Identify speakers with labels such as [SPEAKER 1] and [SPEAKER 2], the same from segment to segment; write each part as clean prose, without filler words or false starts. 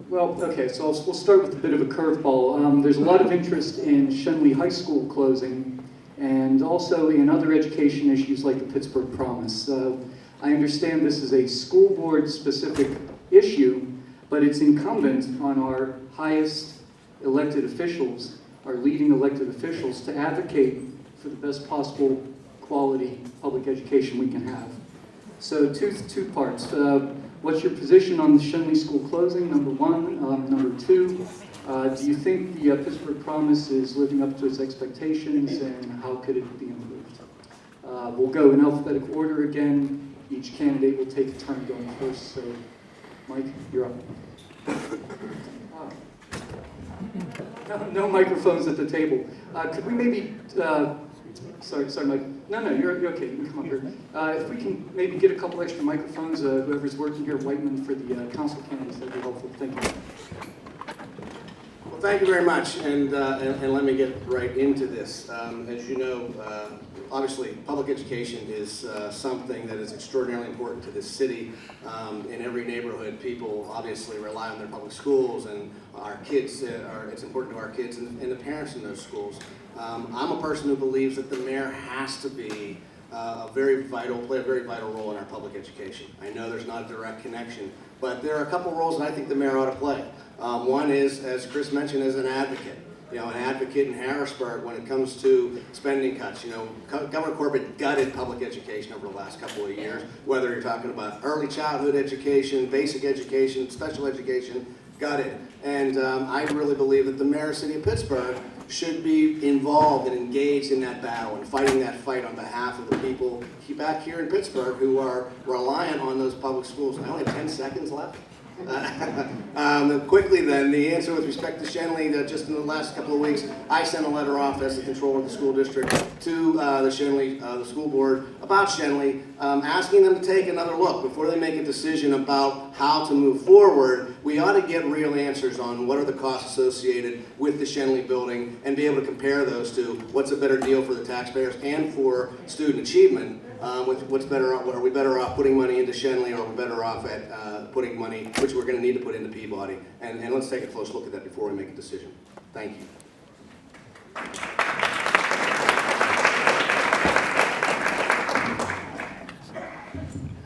[SPEAKER 1] Well, okay, so we'll start with a bit of a curveball. There's a lot of interest in Schenley High School closing and also in other education issues like the Pittsburgh Promise. I understand this is a school board specific issue, but it's incumbent on our highest elected officials, our leading elected officials, to advocate for the best possible quality public education we can have. So two parts. What's your position on the Schenley School closing, number one? Number two, do you think the Pittsburgh Promise is living up to its expectations, and how could it be improved? We'll go in alphabetical order again. Each candidate will take a turn going first. So, Mike, you're up. No microphones at the table. Could we maybe, sorry, Mike. No, you're okay. You can come up here. If we can maybe get a couple extra microphones, whoever's working here, Whiteman, for the council candidates, that'd be helpful. Thank you.
[SPEAKER 2] Well, thank you very much, and let me get right into this. As you know, obviously, public education is something that is extraordinarily important to this city. In every neighborhood, people obviously rely on their public schools, and our kids, it's important to our kids and the parents in those schools. I'm a person who believes that the mayor has to be play a very vital role in our public education. I know there's not a direct connection, but there are a couple roles that I think the mayor ought to play. One is, as Chris mentioned, as an advocate. You know, an advocate in Harrisburg when it comes to spending cuts. You know, Governor Corbett gutted public education over the last couple of years, whether you're talking about early childhood education, basic education, special education, gutted. And I really believe that the mayor of the city of Pittsburgh should be involved and engaged in that battle and fighting that fight on behalf of the people back here in Pittsburgh who are reliant on those public schools. I only have 10 seconds left. Quickly then, the answer with respect to Schenley, just in the last couple of weeks, I sent a letter off as the controller of the school district to the Schenley, the school board about Schenley, asking them to take another look before they make a decision about how to move forward. We ought to get real answers on what are the costs associated with the Schenley building and be able to compare those to what's a better deal for the taxpayers and for student achievement. What's better off? Are we better off putting money into Schenley, or are we better off at putting money, which we're going to need to put into Peabody? And let's take a close look at that before we make a decision. Thank you.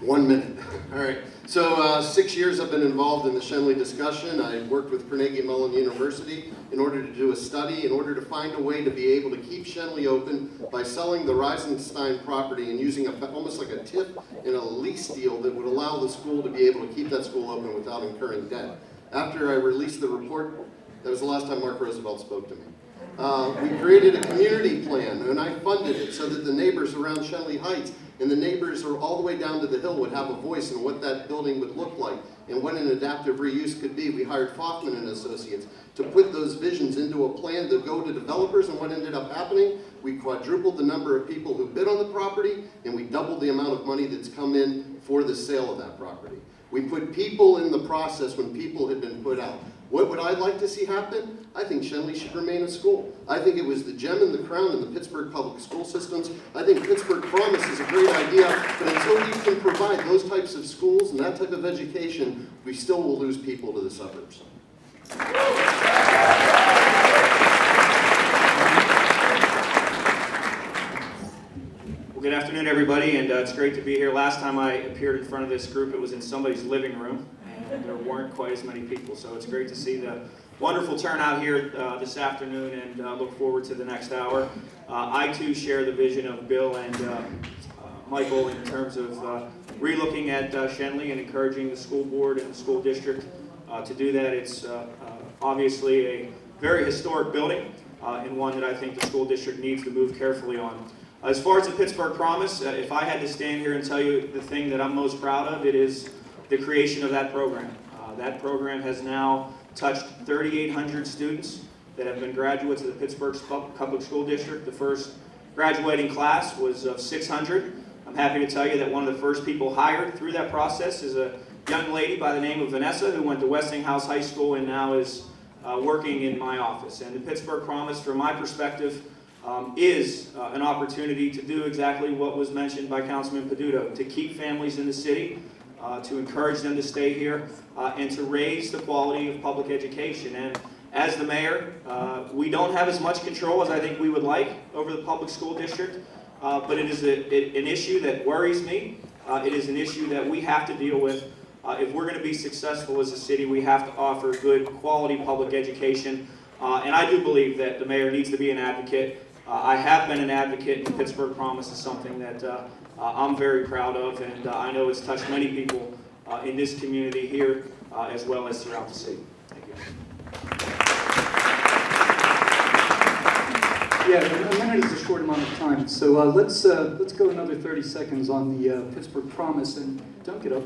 [SPEAKER 3] 1 minute. All right. So 6 years I've been involved in the Schenley discussion. I worked with Carnegie Mellon University in order to do a study, in order to find a way to be able to keep Schenley open by selling the Ravenstahl property and using almost like a TIF in a lease deal that would allow the school to be able to keep that school open without incurring debt. After I released the report, that was the last time Mark Roosevelt spoke to me. We created a community plan, and I funded it so that the neighbors around Schenley Heights and the neighbors all the way down to the hill would have a voice in what that building would look like and what an adaptive reuse could be. We hired Faulkner and Associates to put those visions into a plan to go to developers, and what ended up happening, we quadrupled the number of people who bid on the property, and we doubled the amount of money that's come in for the sale of that property. We put people in the process when people had been put out. What would I like to see happen? I think Schenley should remain a school. I think it was the gem and the crown in the Pittsburgh public school systems. I think Pittsburgh Promise is a great idea, but until we can provide those types of schools and that type of education, we still will lose people to the suburbs.
[SPEAKER 4] Well, good afternoon, everybody, and it's great to be here. Last time I appeared in front of this group, it was in somebody's living room, and there weren't quite as many people, so it's great to see the wonderful turnout here this afternoon, and look forward to the next hour. I too share the vision of Bill and Michael in terms of relooking at Schenley and encouraging the school board and the school district to do that. It's obviously a very historic building and one that I think the school district needs to move carefully on. As far as the Pittsburgh Promise, if I had to stand here and tell you the thing that I'm most proud of, it is the creation of that program. That program has now touched 3,800 students that have been graduates of the Pittsburgh Public School District. The first graduating class was of 600. I'm happy to tell you that one of the first people hired through that process is a young lady by the name of Vanessa, who went to Westinghouse High School and now is working in my office. And the Pittsburgh Promise, from my perspective, is an opportunity to do exactly what was mentioned by Councilman Peduto, to keep families in the city, to encourage them to stay here, and to raise the quality of public education. And as the mayor, we don't have as much control as I think we would like over the public school district, but it is an issue that worries me. It is an issue that we have to deal with. If we're going to be successful as a city, we have to offer good quality public education. And I do believe that the mayor needs to be an advocate. I have been an advocate, and the Pittsburgh Promise is something that I'm very proud of, and I know it's touched many people in this community here as well as throughout the city. Thank you.
[SPEAKER 1] Yeah, a minute is a short amount of time, so let's go another 30 seconds on the Pittsburgh Promise, and don't get up.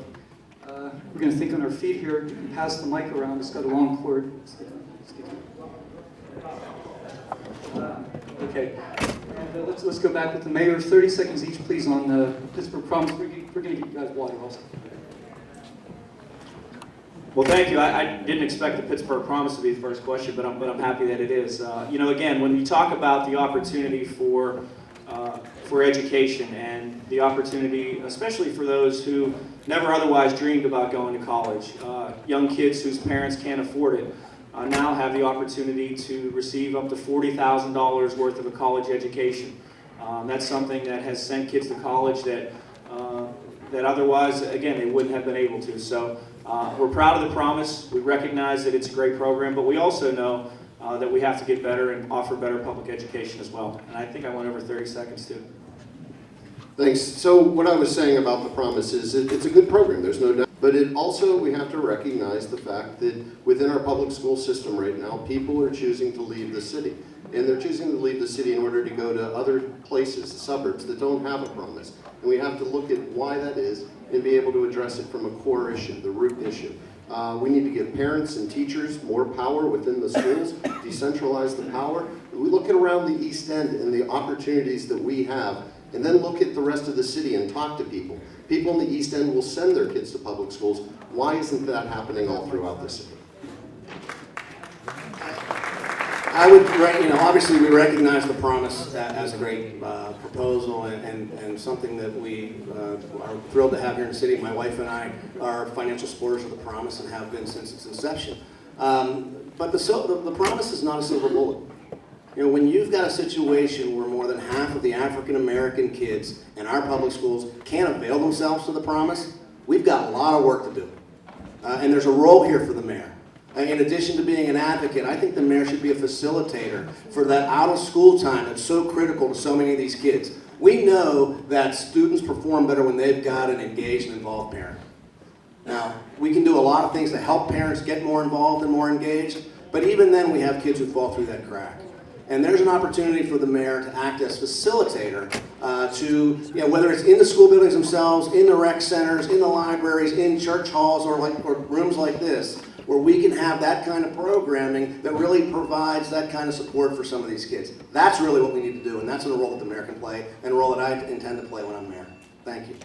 [SPEAKER 1] We're going to think on our feet here. You can pass the mic around. It's got a long cord. Okay, and let's go back with the mayor. 30 seconds each, please, on the Pittsburgh Promise. We're going to give you guys water also.
[SPEAKER 4] Well, thank you. I didn't expect the Pittsburgh Promise to be the first question, but I'm happy that it is. You know, again, when you talk about the opportunity for education and the opportunity, especially for those who never otherwise dreamed about going to college, young kids whose parents can't afford it, now have the opportunity to receive up to $40,000 worth of a college education. That's something that has sent kids to college that otherwise, again, they wouldn't have been able to. So we're proud of the Promise. We recognize that it's a great program, but we also know that we have to get better and offer better public education as well. And I think I went over 30 seconds too.
[SPEAKER 3] Thanks. So what I was saying about the Promise is it's a good program, there's no doubt. But it also, we have to recognize the fact that within our public school system right now, people are choosing to leave the city. And they're choosing to leave the city in order to go to other places, the suburbs, that don't have a Promise. And we have to look at why that is and be able to address it from a core issue, the root issue. We need to give parents and teachers more power within the schools, decentralize the power. We look at around the East End and the opportunities that we have, and then look at the rest of the city and talk to people. People in the East End will send their kids to public schools. Why isn't that happening all throughout the city?
[SPEAKER 2] I would, you know, obviously we recognize the Promise as a great proposal and something that we are thrilled to have here in the city. My wife and I are financial supporters of the Promise and have been since its inception. But the Promise is not a silver bullet. You know, when you've got a situation where more than half of the African American kids in our public schools can't avail themselves to the Promise, we've got a lot of work to do. And there's a role here for the mayor. In addition to being an advocate, I think the mayor should be a facilitator for that out-of-school time that's so critical to so many of these kids. We know that students perform better when they've got an engaged and involved parent. Now, we can do a lot of things to help parents get more involved and more engaged, but even then we have kids who fall through that crack. And there's an opportunity for the mayor to act as facilitator to, you know, whether it's in the school buildings themselves, in the rec centers, in the libraries, in church halls, or rooms like this, where we can have that kind of programming that really provides that kind of support for some of these kids. That's really what we need to do, and that's a role that the mayor can play, and a role that I intend to play when I'm mayor. Thank you.